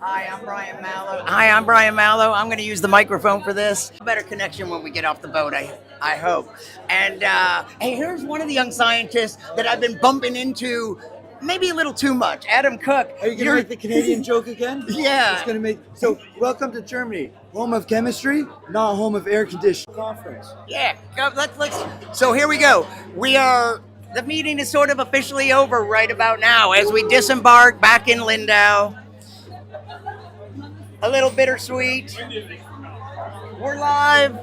Hi, I'm Brian Mallow. Hi, I'm Brian Mallow. I'm going to use the microphone for this. Better connection when we get off the boat, I hope. And hey, here's one of the young scientists that I've been bumping into maybe a little too much. Adam Cook. Are you gonna make the Canadian joke again? Yeah. It's gonna make so. Welcome to Germany, home of chemistry, not home of air conditioning. Conference. Yeah, let's. So here we go. The meeting is sort of officially over right about now as we disembark back in Lindau. A little bittersweet. We're live.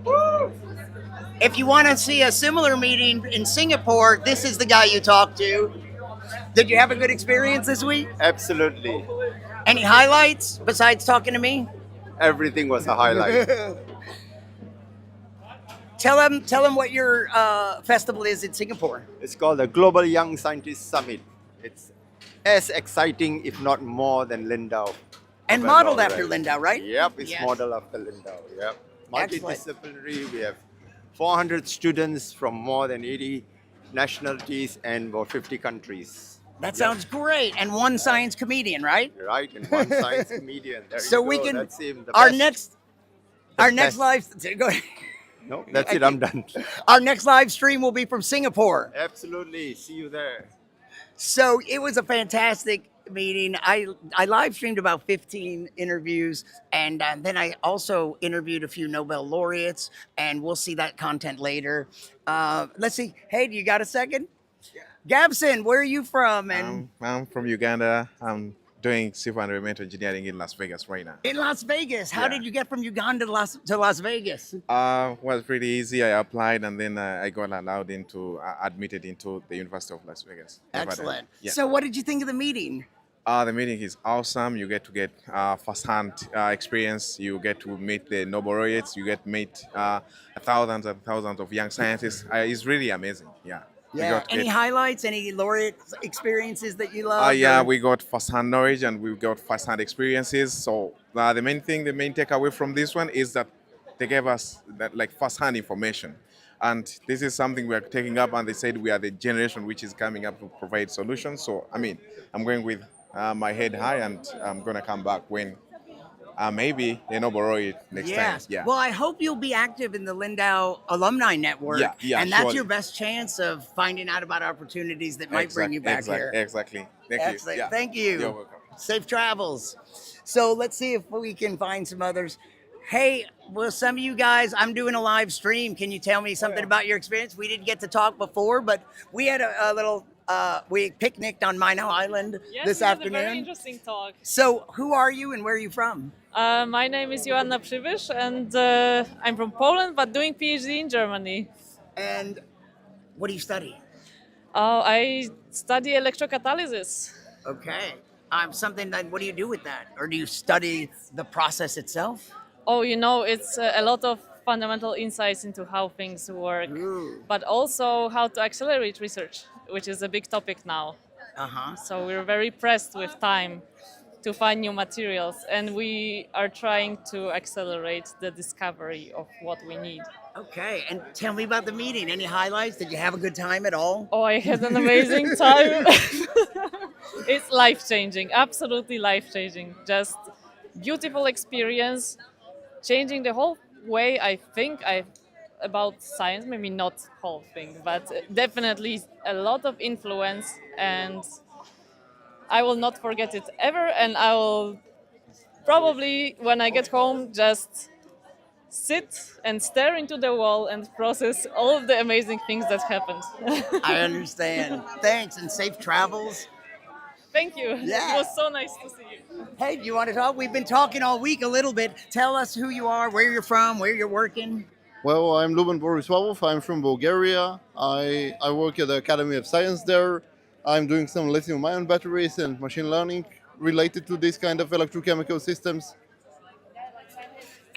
Woo! If you want to see a similar meeting in Singapore, this is the guy you talk to. Did you have a good experience this week? Absolutely. Any highlights besides talking to me? Everything was a highlight. Tell them what your festival is in Singapore. It's called the Global Young Scientist Summit. It's as exciting, if not more, than Lindau. And Nobel modeled Laureate. after Lindau, right? Yep, it's Yes. modeled after Lindau. Yep. Excellent. Multidisciplinary. We have 400 students from more than 80 nationalities and about 50 countries. That sounds great. And one science comedian, right? Right, and one science comedian. There So you we go. can That's him, the our best. next best. live go ahead. No, that's it. I'm done. Our next live stream will be from Singapore. Absolutely. See you there. So it was a fantastic meeting. I live streamed about 15 interviews, and then I also interviewed a few Nobel laureates, and we'll see that content later. Let's see. Hey, do you got a second? Gabson, where are you from? And I'm from Uganda. I'm doing civil and environmental engineering in Las Vegas right now. in Las Vegas. How Yeah. did you get from Uganda to Las Vegas? Was pretty easy. I applied and then I got allowed admitted into the University of Las Vegas. Nevada. Excellent. Yeah. So what did you think of the meeting? The meeting is awesome. You get to get first-hand experience. You get to meet the Nobel laureates. You get to meet thousands and thousands of young scientists. It's really amazing. Yeah. We Yeah. got Any it. highlights? Any laureate experiences that you love? Yeah, we got first-hand knowledge and we got first-hand experiences. So the main takeaway from this one is that they gave us that like first-hand information. And this is something we are taking up, and they said we are the generation which is coming up to provide solutions. So, I mean, I'm going with my head high, and I'm going to come back when maybe a Nobel laureate next time. Yes. Yeah. Well, I hope you'll be active in the Lindau Alumni Network. Yeah, and that's surely. your best chance of finding out about opportunities that might bring you back here. Exactly. Thank Excellent. you. Yeah. Thank you. You're welcome. Safe travels. So let's see if we can find some others. Hey, well, some of you guys, I'm doing a live stream. Can you tell me something about your experience? We didn't get to talk before, but we had a little, we picnicked on Minot Island Yes, this we had a very afternoon. interesting talk. So who are you and where are you from? My name is Joanna Przybysz and I'm from Poland but doing PhD in Germany. And what do you study? I study electrocatalysis. Okay. Something that, what do you do with that? Or do you study the process itself? Oh, it's a lot of fundamental insights into how things work, Ooh. but also how to accelerate research, which is a big topic now. Uh-huh. So we're very pressed with time to find new materials, and we are trying to accelerate the discovery of what we need. Okay. And tell me about the meeting. Any highlights? Did you have a good time at all? Oh, I had an amazing time. It's life-changing, absolutely life-changing. Just beautiful experience, changing the whole way I think about science. Maybe not whole thing, but definitely a lot of influence, and I will not forget it ever. And I will probably, when I get home, just sit and stare into the wall and process all of the amazing things that happened. I understand. Thanks and safe travels. Thank you. Yeah. It was so nice to see you. Hey, do you want to talk? We've been talking all week a little bit. Tell us who you are, where you're from, where you're working. Well, I'm Luban Borislavov. I'm from Bulgaria. I work at the Academy of Science there. I'm doing some lithium-ion batteries and machine learning related to this kind of electrochemical systems.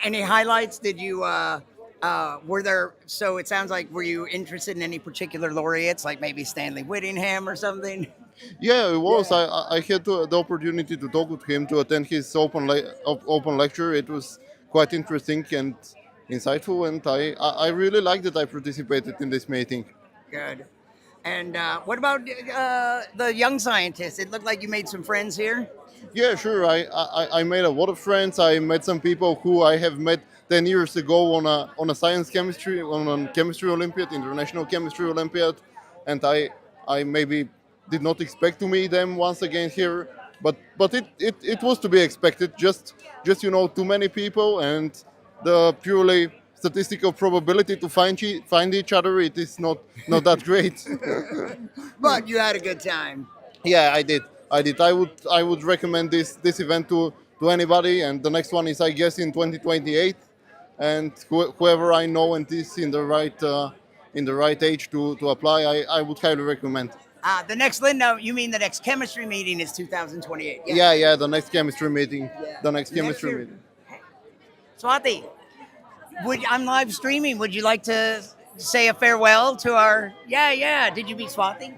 Any highlights? Did you, were there, so it sounds like, were you interested in any particular laureates, like maybe Stanley Whittingham or something? Yeah, it was. I had the opportunity to talk with him, to attend his open lecture. It was quite interesting and insightful, and I really liked that I participated in this meeting. Good. And what about the young scientists? It looked like you made some friends here. Yeah, sure. I made a lot of friends. I met some people who I have met 10 years ago on a science chemistry on a chemistry Olympiad, international chemistry Olympiad, and I maybe did not expect to meet them once again here, but it was to be expected. Just too many people and the purely statistical probability to find each other, it is not that great. But you had a good time. Yeah, I did. I would recommend this event to anybody. And the next one is, I guess, in 2028. And whoever I know and is in the right age to apply, I would highly recommend. The next Lindau, you mean the next chemistry meeting is 2028? Yeah, the next chemistry meeting. Yeah. The next chemistry year. meeting. Swati, I'm live streaming. Would you like to say a farewell to our? Yeah. Did you meet Swati?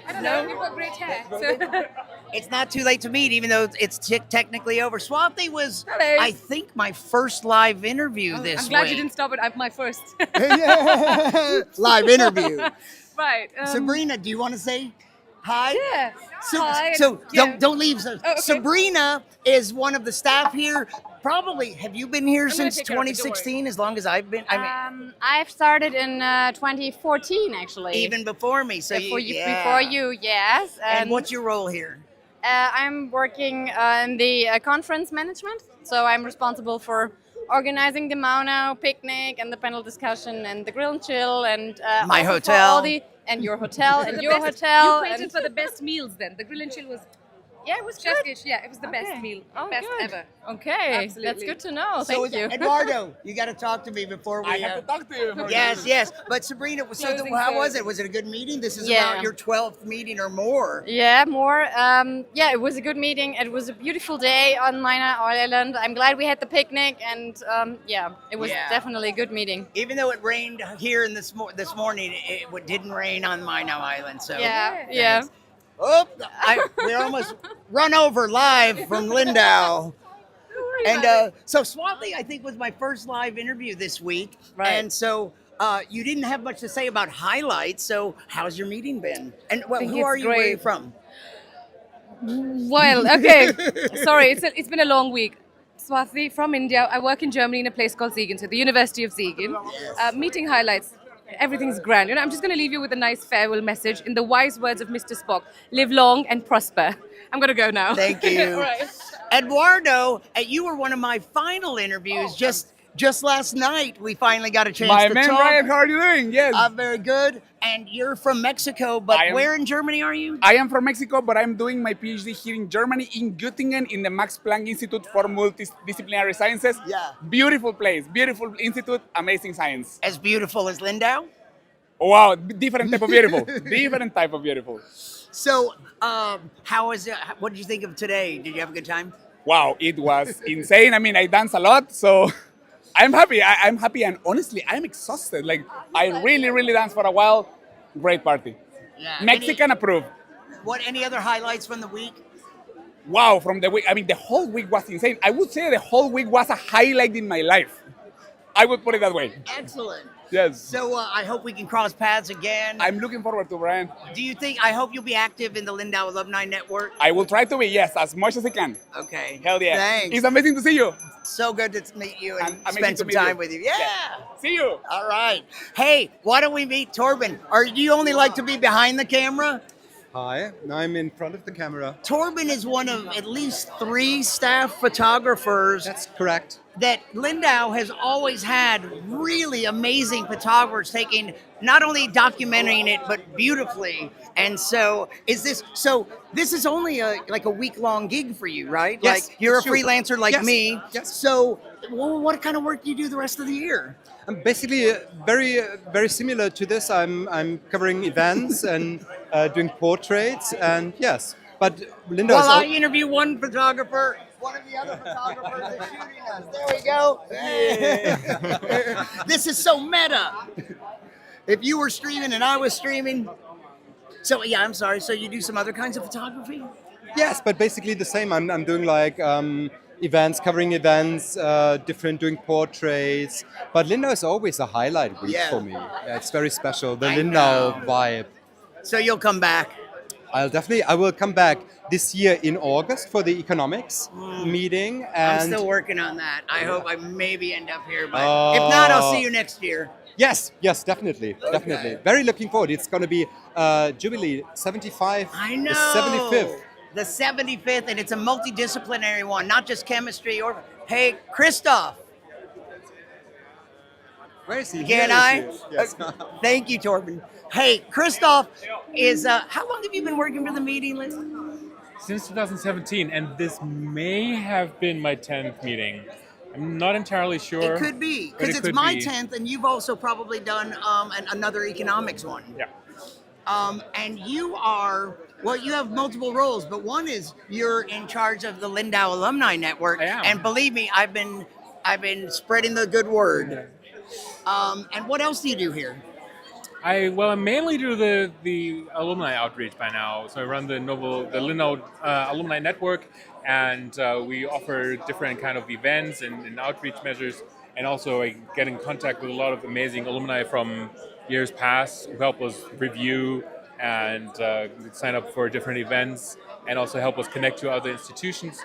I don't know. You've got great hair. So. It's not too late to meet, even though it's technically over. Swati was, Hello. I think, my first live interview this I'm glad week. you didn't stop it at my first. Live interview. Right. Sabrina, do you want to say hi? Yeah. So, Hi. so Yeah. don't leave. okay. Sabrina is one of the staff here. Probably, have you been here I'm gonna since take care of it, don't 2016? As long as I've been. I mean, I've started in 2014, actually. even before me. So before you, you, yeah. before you, yes. And what's your role here? I'm working in the conference management, so I'm responsible for organizing the Maunau picnic and the panel discussion and the grill and chill and My also for hotel. all the, and your hotel and The your best- hotel. You waited and- for the best meals then. The grill and chill was yeah, it was chef's good. dish. Yeah, it was the best Okay. meal. Oh, best good. ever. Okay, that's Absolutely. good to know. So Thank you. Eduardo, you got to talk to me before we. I have to talk to you. Yes. But Sabrina, so Closing how was ceremony. it? Was it a good meeting? This is Yeah. about your 12th meeting or more. Yeah, more. Yeah, it was a good meeting. It was a beautiful day on Minor Island. I'm glad we had the picnic, and yeah, it was Yeah. definitely a good meeting. Even though it rained here in this morning, it didn't rain on Minot Island. So Yeah. Oh, we're almost run over live from Lindau. And so Swati, I think, was my first live interview this week. Right. And so you didn't have much to say about highlights. So how's your meeting been? And well, think who it's are you? Where are you great. from? Well, okay. Sorry, it's been a long week. Swati from India. I work in Germany in a place called Siegen, so the University of Siegen. Meeting highlights. Everything's grand. I'm just going to leave you with a nice farewell message in the wise words of Mr. Spock. Live long and prosper. I'm going to go now. Thank you. All right. Eduardo, you were one of my final interviews just last night. We finally got a chance My to man talk. Ryan, how are you doing? Yes. I'm very good. And you're from Mexico, but I am- where in Germany are you? I am from Mexico, but I'm doing my PhD here in Germany, in Göttingen, in the Max Planck Institute for Multidisciplinary Sciences. Yeah. Beautiful place, beautiful institute, amazing science. As beautiful as Lindau? Wow, different type of beautiful. Different type of beautiful. So, how is it? What did you think of today? Did you have a good time? Wow, it was insane. I mean, I dance a lot, so I'm happy. I'm happy, and honestly, I'm exhausted. Like, I really danced for a while. Great party. Yeah. Mexican approved. Any other highlights from the week? Wow, from the week. I mean, the whole week was insane. I would say the whole week was a highlight in my life. I would put it that way. Excellent. Yes. So I hope we can cross paths again. I'm looking forward to Brian. Do you think? I hope you'll be active in the Lindau Alumni Network. I will try to be, yes, as much as I can. Okay. Hell yeah. Thanks. It's amazing to see you. So good to meet you and Amazing spend to some meet time you. with you. Yeah. See you. All right. Hey, why don't we meet Torben? Do you only like to be behind the camera? Hi, I'm in front of the camera. Torben is one of at least 3 staff photographers That's correct. that Lindau has always had really amazing photographers taking, not only documenting it, but beautifully. And so this is only like a week-long gig for you, right? Yes, Like you're a sure. freelancer like Yes, me. yes. So what kind of work do you do the rest of the year? I'm basically very similar to this. I'm covering events and doing portraits, and yes, but Linda Well, is I interview one photographer. One of the other photographers is shooting us. There we go. This is so meta. If you were streaming and I was streaming. So yeah, I'm sorry. So you do some other kinds of photography? yes, but basically the same. I'm doing like events, covering events, different doing portraits. But Lindau is always a highlight week Yeah. for me. Yeah, it's very special. The I Lindau know. vibe. So you'll come back. I will come back this year in August for the economics meeting. And I'm still working on that. I hope I maybe end up here, but Oh. if not, I'll see you next year. Yes, definitely, definitely. Very looking forward. It's going to be Jubilee 75. I know. The 75th. The 75th, and it's a multidisciplinary one, not just chemistry or. Hey, Christoph. Where is he? Can Here I? he is. Yes. Thank you, Torben. Hey, Christoph is. How long have you been working for the meeting, Liz? Since 2017, and this may have been my 10th meeting. I'm not entirely sure. It could be, but because it it's could my be. 10th, and you've also probably done another economics one. Yeah. And you are, well, you have multiple roles, but one is you're in charge of the Lindau Alumni Network. I am. And believe me, I've been spreading the good word. And what else do you do here? I mainly do the alumni outreach by now. So I run the Lindau Alumni Network, and we offer different kind of events and outreach measures, and also I get in contact with a lot of amazing alumni from years past who help us review and sign up for different events, and also help us connect to other institutions.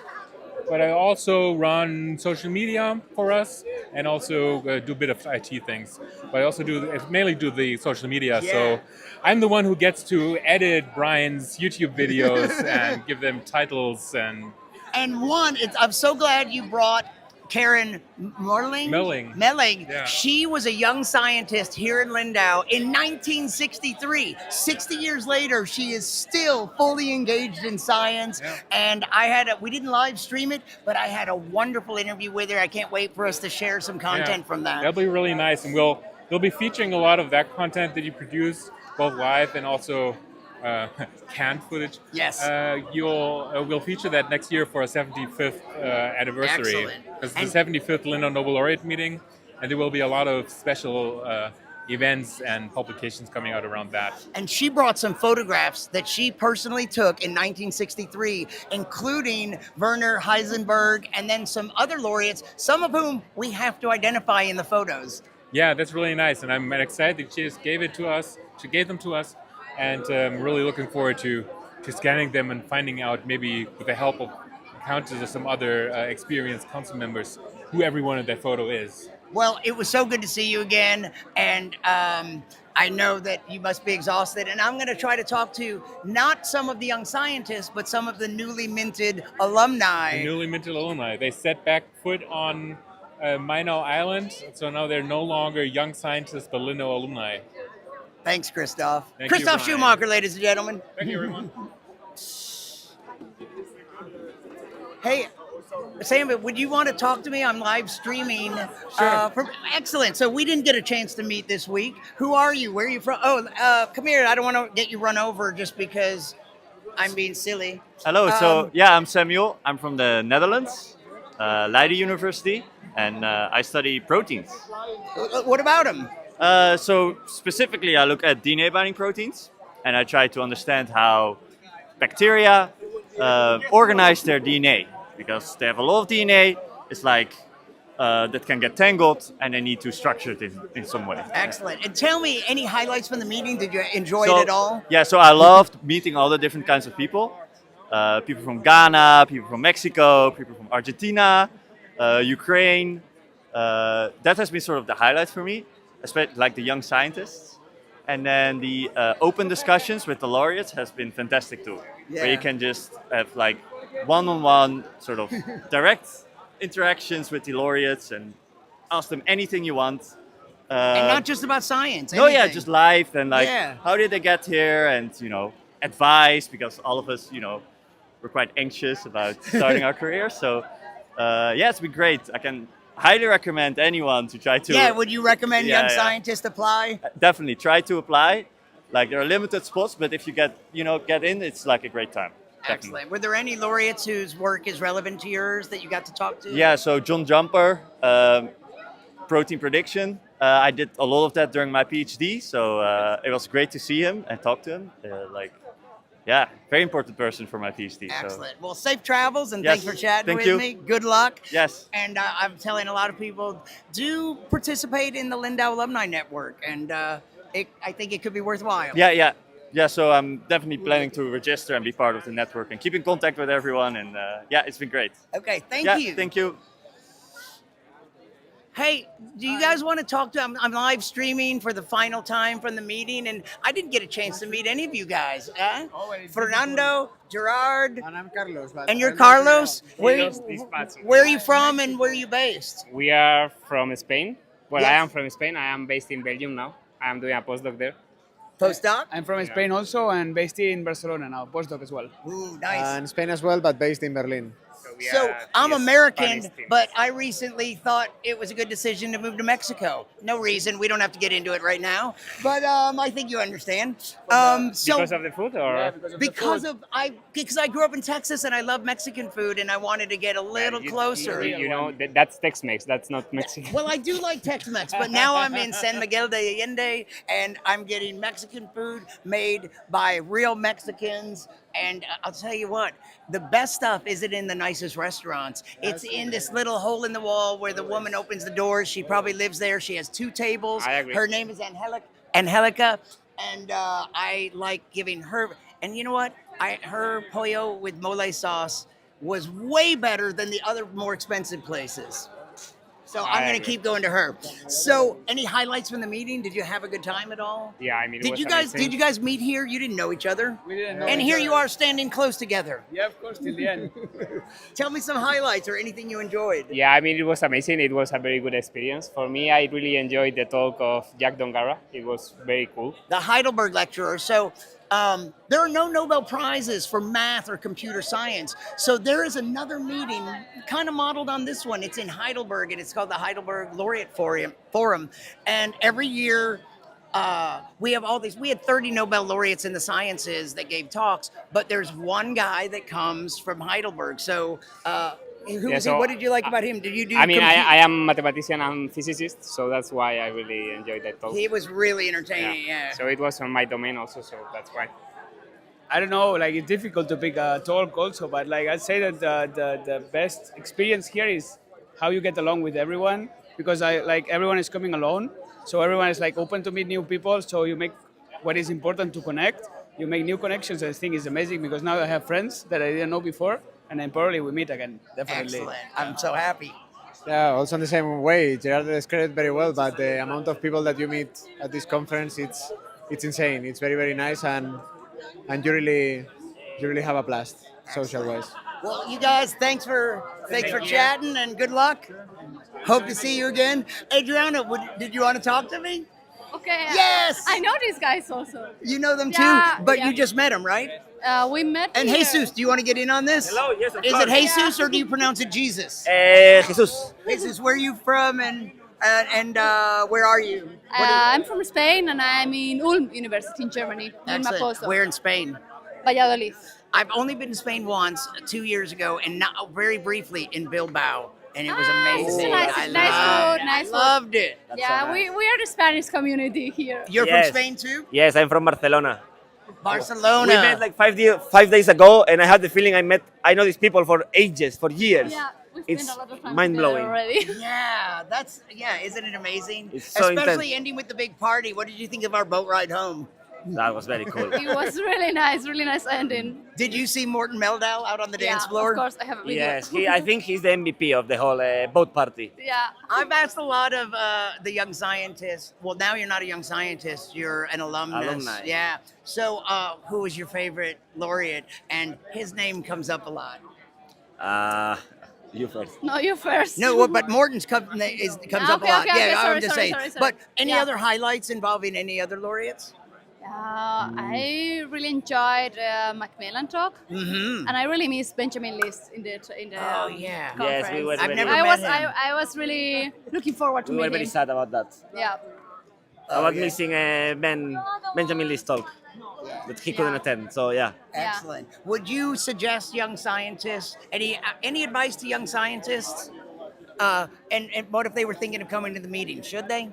But I also run social media for us, and also do a bit of IT things. But I also mainly do the social media. Yeah. So I'm the one who gets to edit Brian's YouTube videos and give them titles and. And one, I'm so glad you brought Karen Melling. Yeah. She was a young scientist here in Lindau in 1963. 60 years later, she is still fully engaged in science. Yeah. And we didn't live stream it, but I had a wonderful interview with her. I can't wait for us to share some content from that. That'll be really nice, and we'll be featuring a lot of that content that you produce, both live and also canned footage. Yes. We'll feature that next year for our 75th anniversary. Excellent. Because it's the 75th Lindau Nobel Laureate Meeting, and there will be a lot of special events and publications coming out around that. And she brought some photographs that she personally took in 1963, including Werner Heisenberg and then some other laureates, some of whom we have to identify in the photos. Yeah, that's really nice, and I'm excited that she just gave it to us. She gave them to us, and I'm really looking forward to scanning them and finding out, maybe with the help of counters or some other experienced council members, who everyone in that photo is. Well, it was so good to see you again, and I know that you must be exhausted, and I'm going to try to talk to not some of the young scientists, but some of the newly minted alumni. The newly minted alumni. They set back foot on Mainau Island, so now they're no longer young scientists, but Lindau alumni. Thanks, Christoph. Thank you, Christoph Brian. Schumacher, ladies and gentlemen. Thank you, everyone. Hey, Sam, would you want to talk to me? I'm live streaming. Sure. Excellent. So we didn't get a chance to meet this week. Who are you? Where are you from? Oh, come here. I don't want to get you run over just because I'm being silly. Hello, I'm Samuel. I'm from the Netherlands, Leiden University, and I study proteins. What about them? So specifically, I look at DNA binding proteins, and I try to understand how bacteria organize their DNA, because they have a lot of DNA. It's like that can get tangled, and they need to structure it in some way. Excellent. And tell me, any highlights from the meeting? Did you enjoy it at all? Yeah, so I loved meeting all the different kinds of people. People from Ghana, people from Mexico, people from Argentina, Ukraine. That has been sort of the highlight for me, especially like the young scientists. And then the open discussions with the laureates has been fantastic too, where you can just have like one-on-one sort of direct interactions with the laureates and ask them anything you want. And not just about science. No, yeah, anything. just life and like Yeah. how did they get here, and advice, because all of us we're quite anxious about starting our career. So it's been great. I can highly recommend anyone to try to. Yeah, would you recommend young yeah. scientists apply? Definitely try to apply. Like there are limited spots, but if you get in, it's like a great time. Definitely. Excellent. Were there any laureates whose work is relevant to yours that you got to talk to? Yeah, so John Jumper, protein prediction. I did a lot of that during my PhD, so it was great to see him and talk to him. yeah, very important person for my PhD. So. Excellent. Well, safe travels, and Yes, thanks for chatting thank with you. me. Good luck. Yes. And I'm telling a lot of people, do participate in the Lindau Alumni Network, and I think it could be worthwhile. Yeah. So I'm definitely planning to register and be part of the network and keep in contact with everyone. And yeah, it's been great. Okay, thank Yeah, you. thank you. Hey, do you guys want to talk to? I'm live streaming for the final time from the meeting, and I didn't get a chance to meet any of you guys. Fernando, Gerard, And I'm Carlos. and you're Carlos. Where are you from, and where are you based? We are from Spain. Well, Yes. I am from Spain. I am based in Belgium now. I am doing a postdoc there. Postdoc? I'm from Spain also and based in Barcelona now, postdoc as well. Ooh, nice. In Spain as well, but based in Berlin. So I'm American, but I recently thought it was a good decision to move to Mexico. No reason. We don't have to get into it right now, but I think you understand. So Because of the food, or because I grew up in Texas and I love Mexican food, and I wanted to get a little closer. You know, that's Tex-Mex. That's not Mexican. Well, I do like Tex-Mex, but now I'm in San Miguel de Allende, and I'm getting Mexican food made by real Mexicans. And I'll tell you what, the best stuff isn't in the nicest restaurants. It's in this little hole in the wall where the woman opens the doors. She probably lives there. She has 2 tables. I agree. Her name is Angelica, and I like giving her. And you know what? Her pollo with mole sauce was way better than the other more expensive places. So I'm going to keep going to her. So, any highlights from the meeting? Did you have a good time at all? Yeah, I mean, it Did was you guys amazing. did you guys meet here? You didn't know each other. We didn't know And each here other. you are standing close together. Yeah, of course, till the end. Tell me some highlights or anything you enjoyed. Yeah, I mean, it was amazing. It was a very good experience. For me, I really enjoyed the talk of Jack Dongara. It was very cool. The Heidelberg lecturer. So there are no Nobel Prizes for math or computer science. So there is another meeting kind of modeled on this one. It's in Heidelberg, and it's called the Heidelberg Laureate Forum. And every year we have all these. We had 30 Nobel laureates in the sciences that gave talks, but there's one guy that comes from Heidelberg. So who Yeah, was he? so What did you like about him? Did you do? I mean, I am mathematician and physicist, so that's why I really enjoyed that talk. He was really entertaining. Yeah. So it was on my domain also, so that's why. I don't know, like it's difficult to pick a talk also, but like I'd say that the best experience here is how you get along with everyone, because everyone is coming alone, so everyone is like open to meet new people, so you make what is important to connect, you make new connections. I think it's amazing because now I have friends that I didn't know before, and then probably we meet again, definitely. Excellent. I'm so happy. Yeah, also in the same way, Gerard described it very well, but the amount of people that you meet at this conference, it's insane. It's very, very nice, and you really have a blast, social-wise. Well, you guys, thanks for chatting, and good luck. Hope to see you again. Adriana, did you want to talk to me? Okay. Yes! I know these guys also. You know them too, Yeah, but yeah. you just met them, right? We met And here. Jesus, do you want to get in on this? Hello, yes, of Is course. it Jesus or do you pronounce it Jesus? Jesus. Jesus, where are you from, and where are you? I'm from Spain and I'm in Ulm University in Germany doing my Excellent. postdoc. Where in Spain? Valladolid. I've only been to Spain once, 2 years ago, and now very briefly in Bilbao, and it was amazing. nice- I nice loved food, it. nice I food. loved it. Yeah, we are the Spanish community here. You're Yes. from Spain too? Yes, I'm from Barcelona. Barcelona. We met like 5 days ago, and I had the feeling I know these people for ages, for years. Yeah, we spent It's a lot of time mind-blowing. together already. Yeah, isn't it amazing? It's so Especially intense. ending with the big party. What did you think of our boat ride home? That was very cool. It was really nice ending. Did you see Morten Meldal out on the dance Yeah, floor? of course, I have a video. Yes, I think he's the MVP of the whole boat party. Yeah. I've asked a lot of the young scientists. Well, now you're not a young scientist; you're an alumnus. Alumni. Yeah. So, who was your favorite laureate? And his name comes up a lot. You first. No, you first. No, but Morton's comes up a Okay, lot. okay, Yeah, okay, I'm just sorry, saying. sorry. But any Yeah. other highlights involving any other laureates? I really enjoyed Macmillan talk, Mm-hmm. and I really miss Benjamin List in the Oh, yeah. conference. Yes, we were I've very, never I met was him. I was really looking forward to we were meeting. very sad about that. Yeah. About yeah. missing Benjamin Lee's talk that he couldn't attend. So yeah. Excellent. Would you suggest young scientists any advice to young scientists? And what if they were thinking of coming to the meeting? Should they?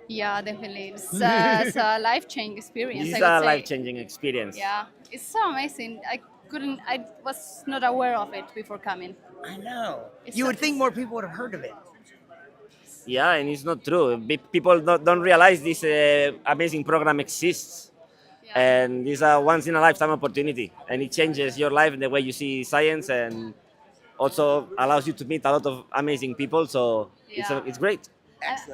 Yeah, definitely. It's a life-changing experience. This I is would a say. life-changing experience. Yeah. It's so amazing. I was not aware of it before coming. I know. It's You so- would think more people would have heard of it. Yeah, and it's not true. People don't realize this amazing program exists. And it's a once in a lifetime opportunity. And it changes your life and the way you see science, and also allows you to meet a lot of amazing people. So it's great.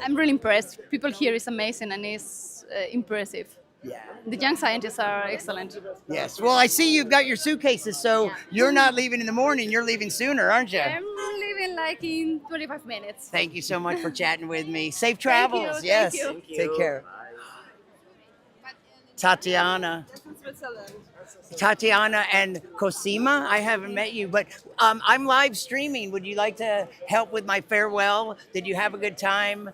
I'm really impressed. People here is amazing and it's impressive. Yeah. The young scientists are excellent. Yes. Well, I see you've got your suitcases, so you're not leaving in the morning. You're leaving sooner, aren't you? I'm leaving like in 25 minutes. Thank you so much for chatting with me. Safe Thank travels. you, thank Yes. you. Thank Take care. Tatiana. Switzerland. Tatiana and Cosima, I haven't met you, but I'm live streaming. Would you like to help with my farewell? Did you have a good time?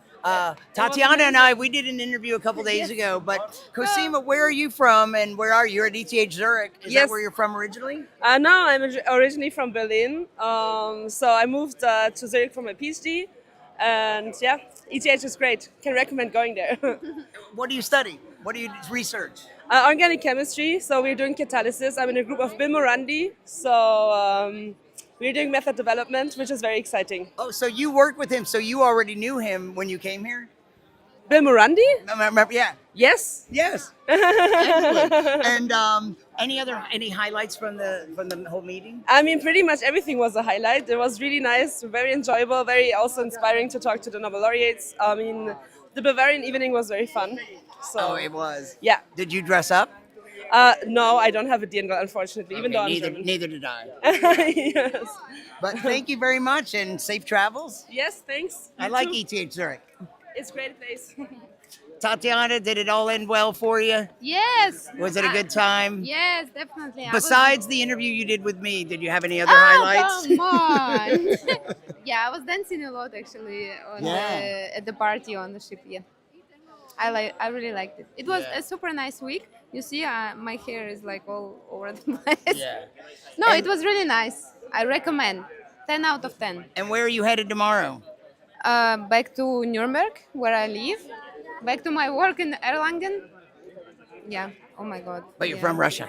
Tatiana and I, we did an interview a couple days ago, but Cosima, where are you from and where are you? You're at ETH Zurich. Is Yes. that where you're from originally? No, I'm originally from Berlin. So I moved to Zurich for my PhD. And yeah, ETH is great. Can recommend going there. What do you study? What do you research? Organic chemistry. So we're doing catalysis. I'm in a group of Bill Morandi. So we're doing method development, which is very exciting. Oh, so you work with him. So you already knew him when you came here? Bill Morandi? Yeah. Yes. Yes. Excellent. And any highlights from the whole meeting? I mean, pretty much everything was a highlight. It was really nice, very enjoyable, very also inspiring to talk to the Nobel laureates. I mean, the Bavarian evening was very fun. So, Oh, it was. Yeah. Did you dress up? No, I don't have a dirndl, unfortunately, even Okay, though I'm neither, German. neither did I. Yes. But thank you very much and safe travels. Yes, thanks. I You like too. ETH Zurich. It's a great place. Tatiana, did it all end well for you? Yes. Was it a good time? Yes, definitely. Besides the interview you did with me, did you have any other Oh, highlights? come on. Yeah, I was dancing a lot actually Yeah. at the party on the ship. Yeah, I really liked it. It was a super nice week. You see, my hair is like all over the place. Yeah. No, it was really nice. I recommend. 10 out of 10. And where are you headed tomorrow? Back to Nuremberg, where I live. Back to my work in Erlangen. Yeah. Oh my God. But you're Yeah. from Russia.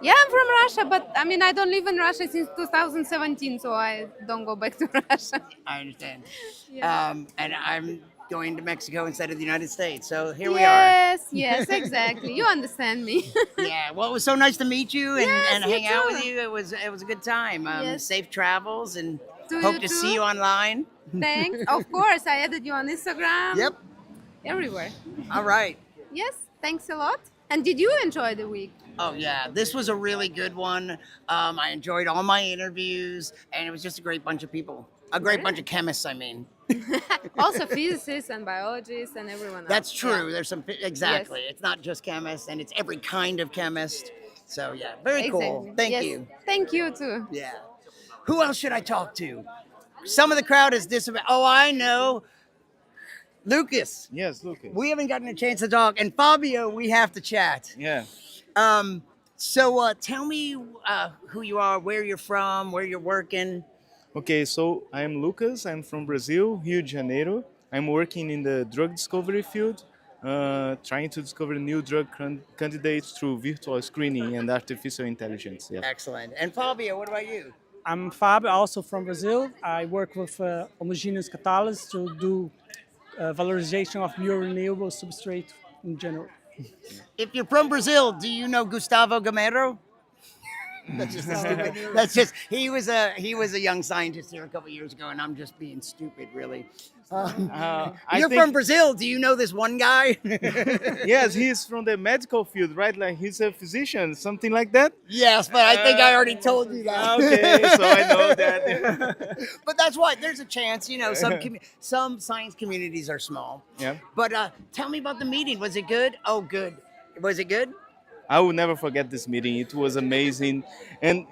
Yeah, I'm from Russia, but I mean, I don't live in Russia since 2017, so I don't go back to Russia. I understand. Yeah. And I'm going to Mexico instead of the United States. So here Yes, yes, exactly. You understand me. we are. Yeah. Well, it was so nice to meet you and, Yes, and you hang out too. with you. It was a good time. Yes. Safe travels and To hope you to too. see you online. Thanks. Of course, I added you on Instagram. Yep. Everywhere. All right. Yes, thanks a lot. And did you enjoy the week? Oh yeah, this was a really good one. I enjoyed all my interviews, and it was just a great bunch of people. A great bunch of chemists, I mean. Also physicists and biologists and everyone else. That's true. Yeah. There's some exactly. It's not just chemists, and it's every kind of chemist. So yeah, very cool. Exactly. Thank Yes. you. Thank you too. Yeah. Who else should I talk to? Some of the crowd is disappointed. Oh, I know. Lucas. Yes, Lucas. We haven't gotten a chance to talk, and Fabio, we have to chat. Yeah. So tell me who you are, where you're from, where you're working. Okay, so I am Lucas. I'm from Brazil, Rio de Janeiro. I'm working in the drug discovery field, trying to discover new drug candidates through virtual screening and artificial intelligence. Yeah. Excellent. And Fabio, what about you? I'm Fábio, also from Brazil. I work with homogeneous catalysts to do valorization of biorenewable substrate in general. If you're from Brazil, do you know Gustavo Gamero? That's just a stupid. That's just he was a young scientist here a couple years ago, and I'm just being stupid, really. You're from Brazil. Do you know this one guy? Yes, he's from the medical field, right? Like he's a physician, something like that? Yes, but I think I already told you that. Okay, so I know that. But that's why there's a chance, some science communities are small. Yeah. But tell me about the meeting. Was it good? Oh, good. Was it good? I will never forget this meeting. It was amazing. And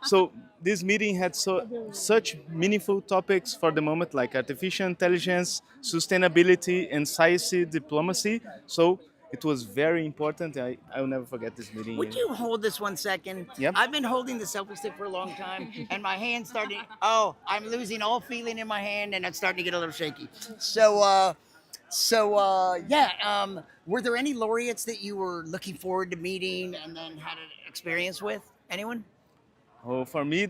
so this meeting had such meaningful topics for the moment, like artificial intelligence, sustainability, and science diplomacy. So it was very important. I will never forget this meeting. Would you hold this 1 second? Yep. I've been holding the selfie stick for a long time, and my hand's starting. Oh, I'm losing all feeling in my hand, and it's starting to get a little shaky. So So were there any laureates that you were looking forward to meeting and then had an experience with? Anyone? Oh, for me,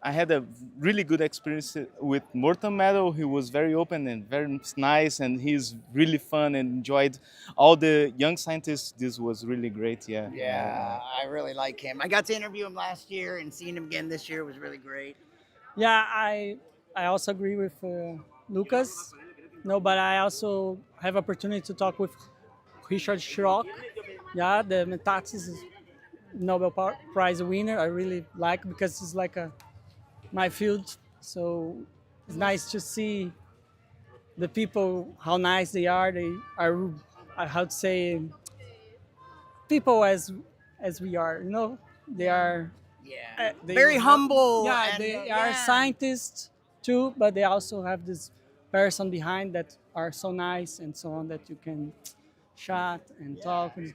I had a really good experience with Morton Meadow. He was very open and very nice, and he's really fun and enjoyed all the young scientists. This was really great. Yeah. Yeah, I really like him. I got to interview him last year, and seeing him again this year was really great. Yeah, I also agree with Lucas. No, but I also have opportunity to talk with Richard Schrock. Yeah, the Metaxas Nobel Prize winner. I really like because it's like my field. So it's nice to see the people how nice they are. They are how to say people as we are. You know, they are Very humble. Yeah, and, they are scientists too, but they also have this person behind that are so nice and so on that you can chat and talk. And,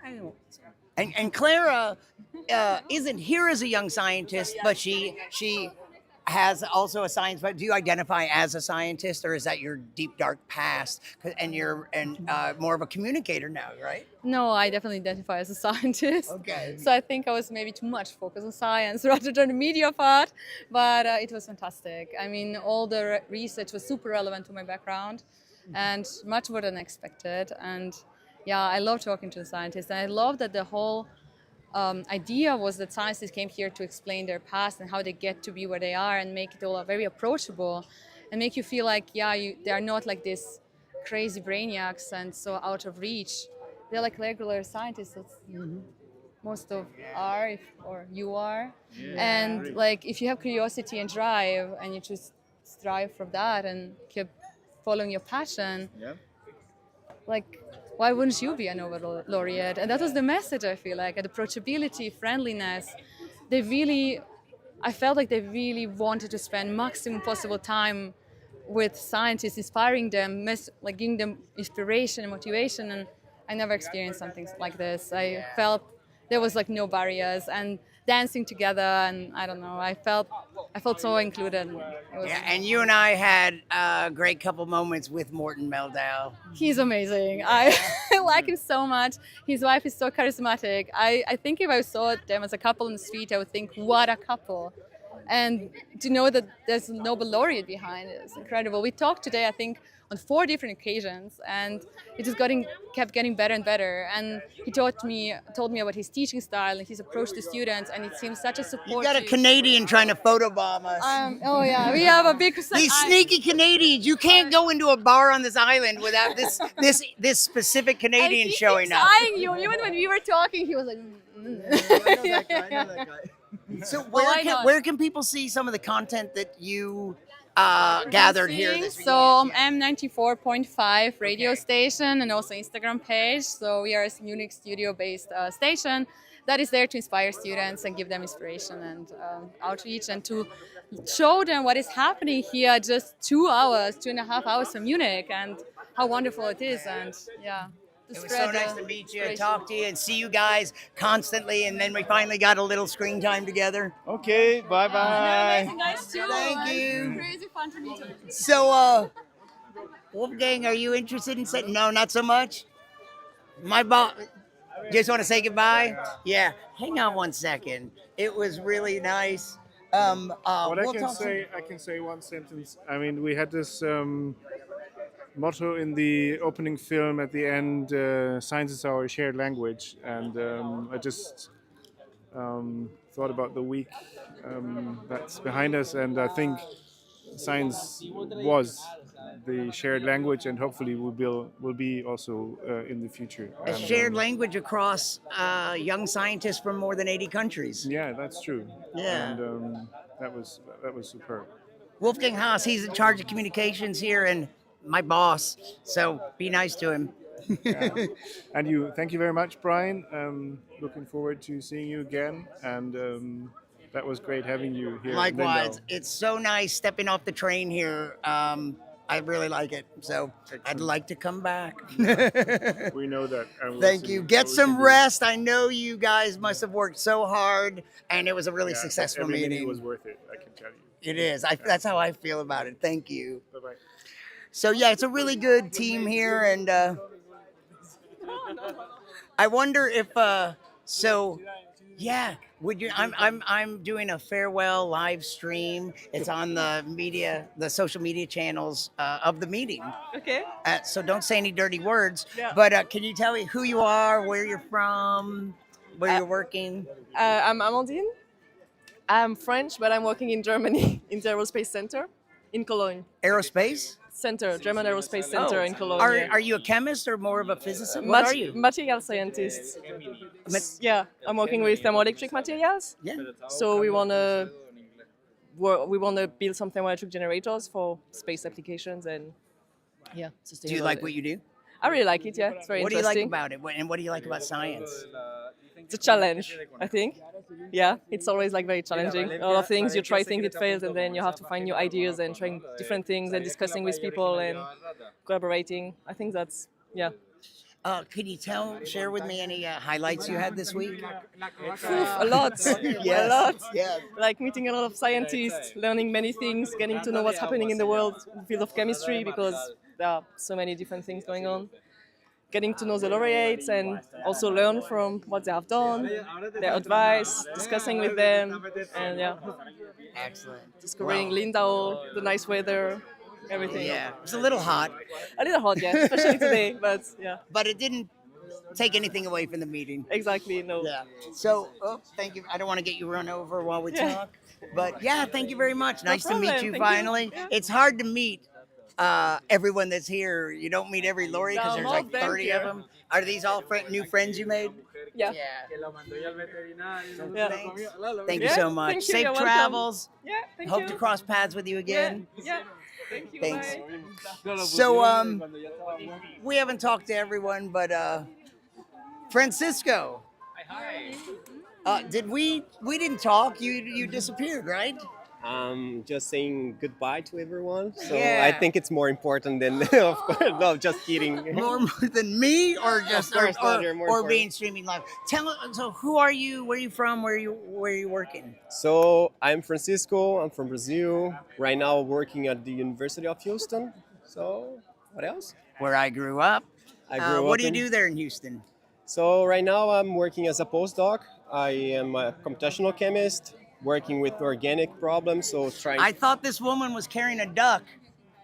I don't know. And Clara isn't here as a young scientist, but she has also a science. But do you identify as a scientist, or is that your deep dark past? And you're more of a communicator now, right? No, I definitely identify as a scientist. Okay. So I think I was maybe too much focused on science rather than the media part, but it was fantastic. I mean, all the research was super relevant to my background and much more than expected. And yeah, I love talking to the scientists. And I love that the whole idea was that scientists came here to explain their past and how they get to be where they are and make it all very approachable and make you feel like, they are not like this crazy brainiacs and so out of reach. They're like regular scientists. Most of are, or you are. And like, if you have curiosity and drive and you just strive for that and keep following your passion, like, why wouldn't you be a Nobel laureate? And that was the message, I feel like, approachability, friendliness. I felt like they really wanted to spend maximum possible time with scientists, inspiring them, like giving them inspiration and motivation. And I never experienced something like this. I felt there was like no barriers and dancing together, and I don't know, I felt so included. And you and I had a great couple moments with Morton Meldau. He's amazing. I like him so much. His wife is so charismatic. I think if I saw them as a couple in the street, I would think, what a couple. And to know that there's a Nobel laureate behind it is incredible. We talked today, I think, on 4 different occasions, and it just kept getting better and better. And he told me about his teaching style and his approach to students, and it seems such a support. You got a Canadian trying to photobomb us. Oh yeah, we have a big. These sneaky Canadians! You can't go into a bar on this island without this specific Canadian showing up. Eyeing you, even when we were talking, he was like. I know that guy. So where can people see some of the content that you gathered here this week? So M94.5 radio station and also Instagram page. So we are a Munich studio-based station that is there to inspire students and give them inspiration and outreach and to show them what is happening here just 2.5 hours from Munich and how wonderful it is. And yeah. It was so nice to meet you and talk to you and see you guys constantly, and then we finally got a little screen time together. Okay, bye-bye. Nice too. Thank you. Crazy fun to meet you. So, Wolfgang, are you interested in saying no? Not so much. My boss. Just want to say goodbye. Yeah. Hang on one second. It was really nice. What I can say one sentence. I mean, we had this motto in the opening film at the end, science is our shared language, and I just thought about the week that's behind us, and I think science was the shared language, and hopefully will be also in the future. A shared language across young scientists from more than 80 countries. Yeah, that's true. Yeah. And that was superb. Wolfgang Haas, he's in charge of communications here, and my boss, so be nice to him. Yeah. And thank you very much, Brian. Looking forward to seeing you again, and that was great having you here. Likewise, it's so nice stepping off the train here. I really like it, so I'd like to come back. We know that. Thank you. Get some rest. I know you guys must have worked so hard, and it was a really successful every meeting. minute was worth it, I can tell you. It is. That's how I feel about it. Thank you. Bye-bye. So yeah, it's a really good team here, and I wonder if so. Yeah, would you? I'm doing a farewell live stream. It's on the social media channels of the meeting. Okay. So don't say any dirty words. Yeah. But can you tell me who you are, where you're from, where you're working? I'm Amandine. I'm French, but I'm working in Germany in the Aerospace Center in Cologne. Aerospace Center, German Aerospace Center in Cologne. Are, yeah. are you a chemist or more of a physicist? What are you? Material scientist. Yeah, I'm working with thermoelectric materials. Yeah. So we wanna build some thermoelectric generators for space applications and yeah. Do you like what you do? I really like it. Yeah, it's very What do you like interesting. about it? And what do you like about science? It's a challenge, I think. Yeah, it's always like very challenging. A lot of things, you try things, it fails, and then you have to find new ideas and trying different things and discussing with people and collaborating. I think that's, yeah. Can you share with me any highlights you had this week? A lot, Yes. a lot. Yeah. Like meeting a lot of scientists, learning many things, getting to know what's happening in the world, in the field of chemistry, because there are so many different things going on. Getting to know the laureates and also learn from what they have done, their advice, discussing with them, and yeah. Excellent. Discovering Wow. Lindau, the nice weather, everything. Yeah, it's a little hot. A little hot, yeah, especially today, but yeah. But it didn't take anything away from the meeting. Exactly, no. Yeah. So, thank you. I don't want to get you run over while we Yeah. talk, but yeah, thank you very much. No Nice to meet problem. you Thank you. finally. Yeah. It's hard to meet everyone that's here. You don't meet every laureate because No, there's most like them 30 of here. them. Are these all new friends you made? Yeah. Yeah. Thank you so much. Thank you, Safe you're welcome. travels. Yeah, thank Hope you. to cross paths with you again. Yeah. Thank you. Thanks. Bye. So we haven't talked to everyone, but Francisco. Did we didn't talk? You disappeared, right? Just saying goodbye to everyone. So Yeah. I think it's more important than, of course, no, just kidding. More than me, or just Of course not, you're more or important. being streaming live. Tell us. So who are you? Where are you from? Where are you working? So I'm Francisco. I'm from Brazil. Right now working at the University of Houston. So what else? Where I grew up. I grew What up do you in- do there in Houston? So right now I'm working as a postdoc. I am a computational chemist working with organic problems. So trying. I thought this woman was carrying a duck.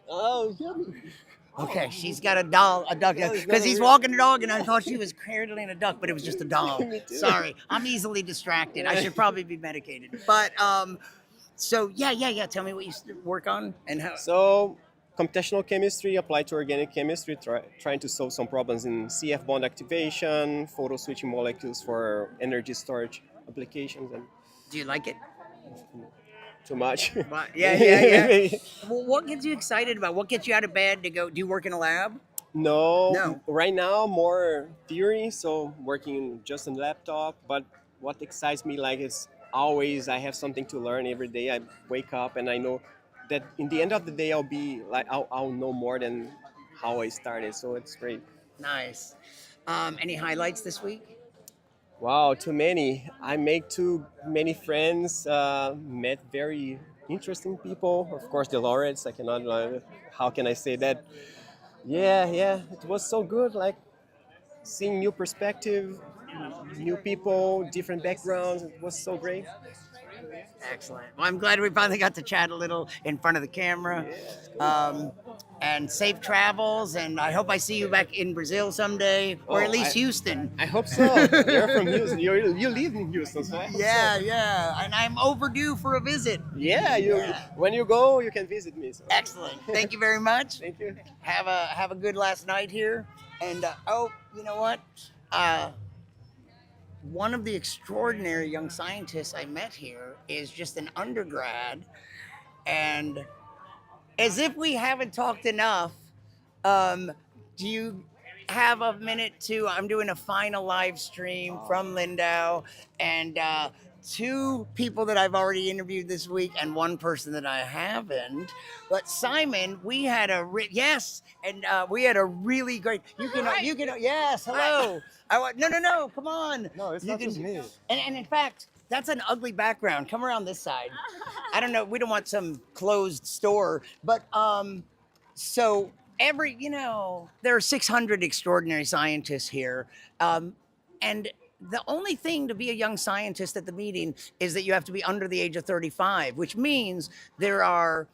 Oh, yeah. Okay, she's got a duck, because he's walking a dog, and I thought she was cradling a duck, but it was just a dog. Me too. Sorry, I'm easily distracted. I should probably be medicated. But so yeah. Tell me what you work on and how. So, computational chemistry applied to organic chemistry, trying to solve some problems in CF bond activation, photo switching molecules for energy storage applications, and Do you like it? too much. Yeah. Well, what gets you excited about? What gets you out of bed to go? Do you work in a lab? No, No. right now more theory, so working just on laptop. But what excites me, like, is always I have something to learn every day. I wake up and I know that in the end of the day I'll be like I'll know more than how I started. So it's great. Nice. Any highlights this week? Wow, too many. I make too many friends. Met very interesting people. Of course, the laureates. I cannot. How can I say that? Yeah. It was so good. Like seeing new perspective, new people, different backgrounds. It was so great. Excellent. Well, I'm glad we finally got to chat a little in front of the camera. And safe travels, and I hope I see you back in Brazil someday, or at least Houston. I hope so. You're from Houston. You live in Houston, so I hope so. Yeah. And I'm overdue for a visit. Yeah, when you go, you can visit me. So. Excellent. Thank you very much. Thank you. Have a good last night here. And you know what? One of the extraordinary young scientists I met here is just an undergrad, and as if we haven't talked enough, do you have a minute to? I'm doing a final live stream from Lindau, and two people that I've already interviewed this week, and one person that I haven't. But Simon, we had we had a really great. You can. Yes, hello. No, come on. No, it's You not can- just me. And in fact, that's an ugly background. Come around this side. I don't know. We don't want some closed store. But so there are 600 extraordinary scientists here. And the only thing to be a young scientist at the meeting is that you have to be under the age of 35, which means there are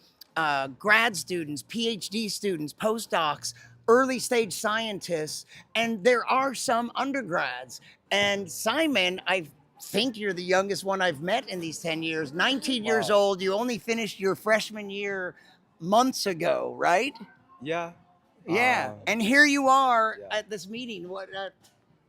grad students, PhD students, postdocs, early stage scientists, and there are some undergrads. And Simon, I think you're the youngest one I've met in these 10 years, 19 years old. You only finished your freshman year months ago, right? Yeah. Yeah. And here you are at this meeting. What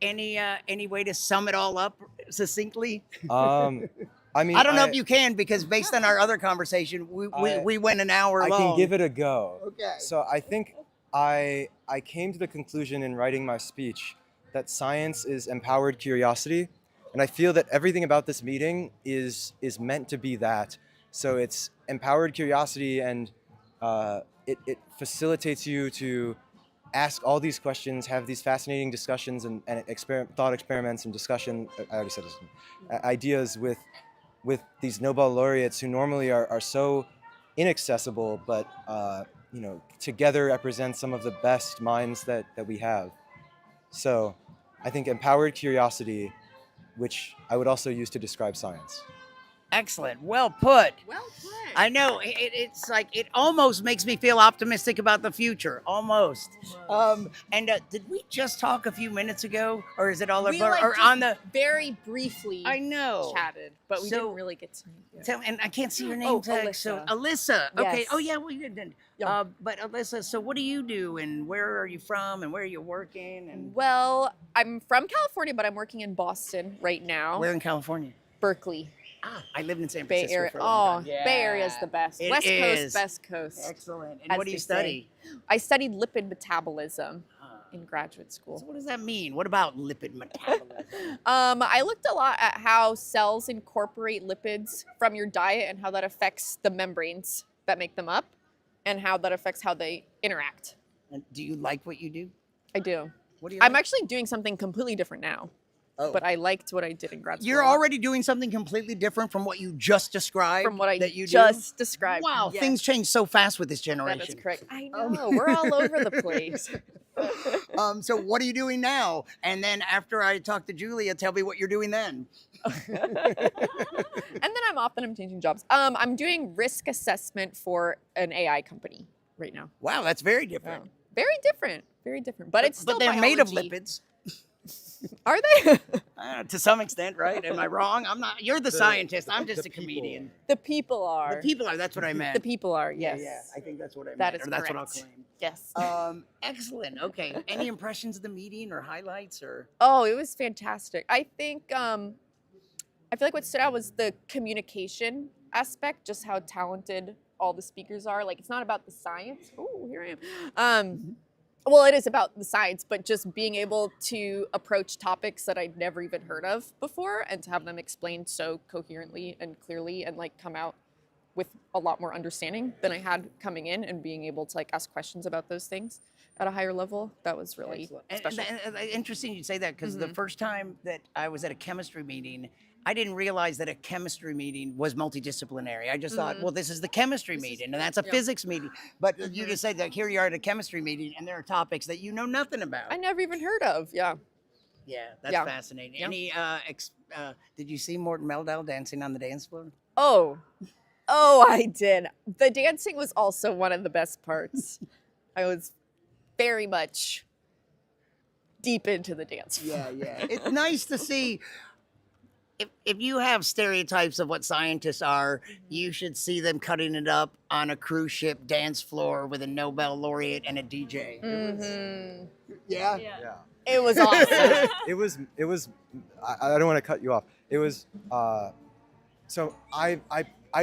any way to sum it all up succinctly? I mean, I don't know if you can, because based on our other conversation, we went an hour long. I can give it a go. Okay. So I think I came to the conclusion in writing my speech that science is empowered curiosity, and I feel that everything about this meeting is meant to be that. So it's empowered curiosity, and it facilitates you to ask all these questions, have these fascinating discussions and thought experiments and discussion. I already said this. Ideas with these Nobel laureates who normally are so inaccessible, but together represent some of the best minds that we have. So I think empowered curiosity, which I would also use to describe science. Excellent. Well put. Well put. I know. It's like, it almost makes me feel optimistic about the future. Almost. And did we just talk a few minutes ago? Or is it all We over? like Or just on the... very briefly I know. chatted, but we So- didn't really get to meet you. And I can't see your name Oh, tag. So Alyssa. Okay. Yes. Oh yeah, we didn't. But Alyssa, so what do you do, and where are you from, and where are you working, and Well, I'm from California, but I'm working in Boston right now. where in California? Berkeley. I lived in San Bay Francisco Area. for a long Oh, time. Bay Area is the best. It West is. Coast, best coast. Excellent. And as what do you they say. study? I studied lipid metabolism in graduate school. So what does that mean? What about lipid metabolism? I looked a lot at how cells incorporate lipids from your diet and how that affects the membranes that make them up, and how that affects how they interact. And do you like what you do? I do. What do you I'm like? actually doing something completely different now. Oh. But I liked what I did in grad school. You're already doing something completely different from what you just described. From what I that you just do? described. Wow, Yes. things change so fast with this generation. That is correct. I know. We're all over the place. So what are you doing now? And then after I talk to Julia, tell me what you're doing then. And then I'm off and I'm changing jobs. I'm doing risk assessment for an AI company right now. Wow, that's very different. Very different. Very different. But it's still But they're made of biology. lipids. Are they? To some extent, right? Am I wrong? I'm not. You're the scientist. I'm just a comedian. The people are. The people are. That's what I meant. The people are, yes. Yeah, I think that's what I meant. That is or that's what I'll correct. claim. Yes. Excellent. Okay. Any impressions of the meeting or highlights or? Oh, it was fantastic. I think I feel like what stood out was the communication aspect, just how talented all the speakers are. Like, it's not about the science. Oh, here I am. Well, it is about the science, but just being able to approach topics that I'd never even heard of before, and to have them explained so coherently and clearly, and like come out with a lot more understanding than I had coming in, and being able to like ask questions about those things at a higher level. That was really special. And interesting you say that, because the Mhm. first time that I was at a chemistry meeting, I didn't realize that a chemistry meeting was multidisciplinary. I just thought, Mhm. well, this is the chemistry meeting, and that's a yeah. physics meeting. But you just said that here you are at a chemistry meeting, and there are topics that you know nothing about. I never even heard of. Yeah. Yeah, that's Yeah. fascinating. Yeah. Any, did you see Morton Meldau dancing on the dance floor? Oh, I did. The dancing was also one of the best parts. I was very much deep into the dance floor. Yeah. It's nice to see. If you have stereotypes of what scientists are, you should see them cutting it up on a cruise ship dance floor with a Nobel laureate and a DJ. Mhm. Yeah. It was awesome. It was. I don't want to cut you off. It was. So I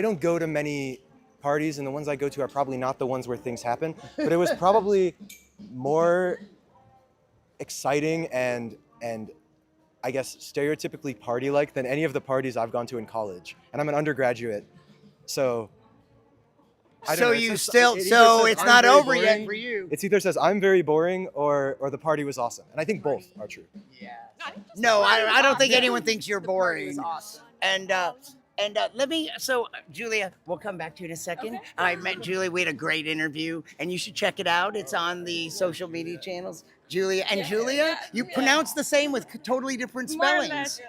don't go to many parties, and the ones I go to are probably not the ones where things happen. But it was probably more exciting and I guess stereotypically party-like than any of the parties I've gone to in college. And I'm an undergraduate, so. I don't So know, you just- still, it either so says it's I'm not very over yet boring- for you. It's either says I'm very boring or the party was awesome, and I think both are true. No, I don't think anyone thinks you're boring. awesome. And And Julia, we'll come back to you in a second. Okay. I met Julia. We had a great interview, and you should check it out. It's on the social media channels. Julia and Julia, you pronounce the same with totally different More or spellings. less.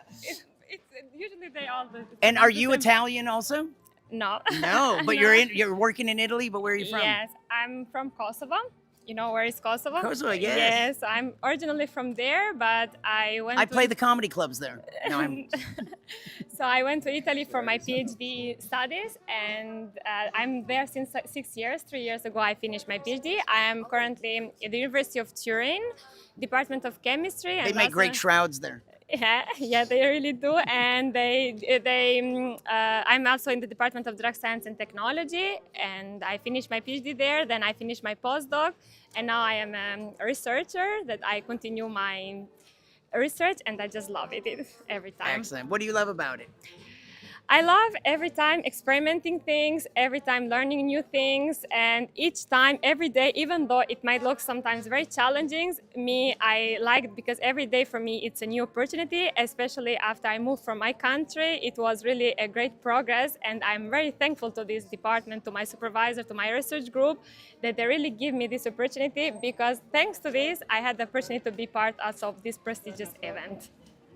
It's usually they all the And are the you same. Italian also? No. No, but No. you're working in Italy. But where are you from? Yes, I'm from Kosovo. You know where is Kosovo? Kosovo, yes. Yes, I'm originally from there, but I went. I to play the comedy clubs there. No, I'm. So I went to Italy for my PhD studies, and I'm there since 6 years. 3 years ago, I finished my PhD. I am currently at the University of Turin, Department of Chemistry. They and make also- great shrouds there. Yeah, they really do. And I'm also in the Department of Drug Science and Technology, and I finished my PhD there. Then I finished my postdoc, and now I am a researcher. That I continue my research, and I just love it every time. Excellent. What do you love about it? I love every time experimenting things, every time learning new things, and each time, every day, even though it might look sometimes very challenging, I like it because every day for me it's a new opportunity, especially after I moved from my country. It was really a great progress, and I'm very thankful to this department, to my supervisor, to my research group, that they really give me this opportunity, because thanks to this, I had the opportunity to be part also of this prestigious event.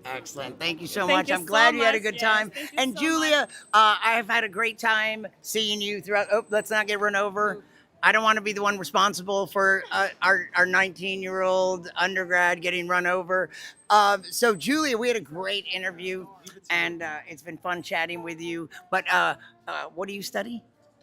Excellent. Thank you so Thank much. you I'm glad so you had a much. good Yes, time. thank you And so Julia, I have had a great time seeing you throughout. Oh, let's not get run over. I don't want to be the one responsible for our 19-year-old undergrad getting run over. So, Julia, we had a great interview, and it's been fun chatting with you. But what do you study?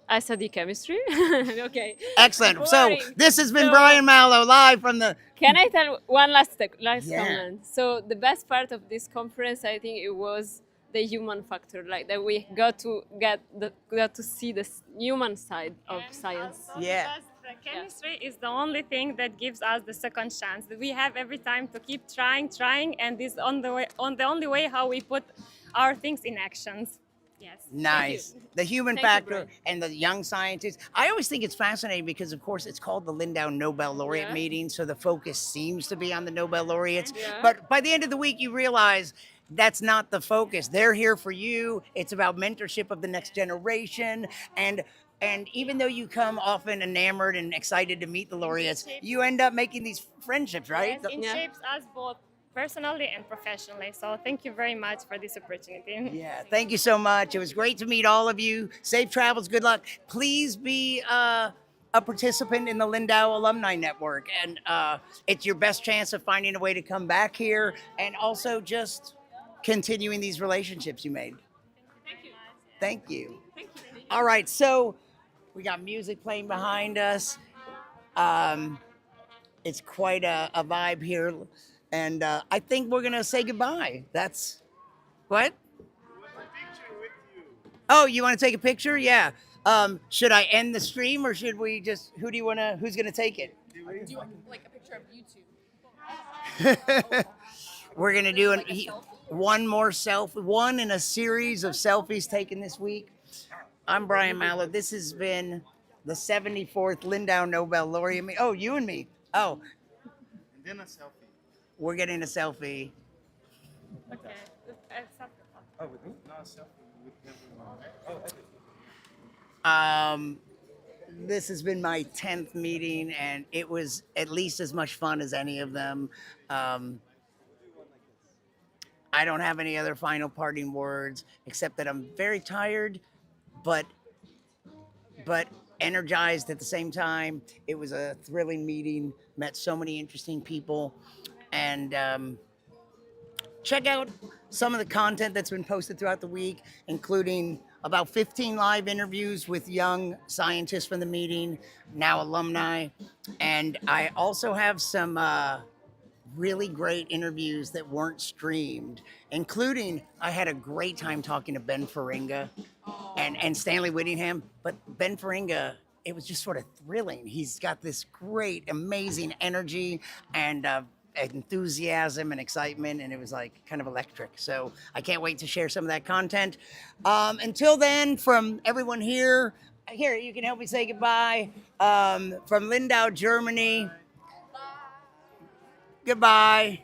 I study chemistry. Okay. Excellent. So, Boring. this has been So, Brian Mallow live from the. Can I tell one last Yeah. comment? So the best part of this conference, I think, it was the human factor, like that we got to see the human side of science. Yeah. Because the chemistry is the only thing that gives us the second chance. We have every time to keep trying, and this the only way how we put our things in actions. Yes. Nice. The human Thank you, factor Brian. and the young scientists. I always think it's fascinating because, of course, it's called the Lindau Nobel Laureate Yeah. Meeting, so the focus seems to be on the Nobel laureates. Yeah. But by the end of the week, you realize that's not the focus. They're here for you. It's about mentorship of the next generation. And even though you come often enamored and excited to meet the laureates, you end up making these friendships, right? Yes, it shapes us both personally and professionally. So thank you very much for this opportunity. Yeah, thank you so much. It was great to meet all of you. Safe travels, good luck. Please be a participant in the Lindau Alumni Network. And it's your best chance of finding a way to come back here and also just continuing these relationships you made. Thank you. All right, so we got music playing behind us. It's quite a vibe here. And I think we're going to say goodbye. That's what? Oh, you want to take a picture? Yeah. Should I end the stream or should we just, who's going to take it? Do you want like a picture of you two? We're going to do one more selfie, one in a series of selfies taken this week. I'm Brian Mallow. This has been the 74th Lindau Nobel Laureate Meeting. Oh, you and me. Oh, And then a selfie. we're getting a selfie. Okay. Oh, with me? No, a selfie with everyone. This has been my 10th meeting, and it was at least as much fun as any of them. I don't have any other final parting words, except that I'm very tired, but energized at the same time. It was a thrilling meeting, met so many interesting people, and check out some of the content that's been posted throughout the week, including about 15 live interviews with young scientists from the meeting, now alumni. And I also have some really great interviews that weren't streamed, including I had a great time talking to Ben Feringa and Stanley Whittingham. But Ben Feringa, it was just sort of thrilling. He's got this great, amazing energy and enthusiasm and excitement, and it was like kind of electric. So I can't wait to share some of that content. Until then, from everyone here, you can help me say goodbye. From Lindau, Germany. Goodbye.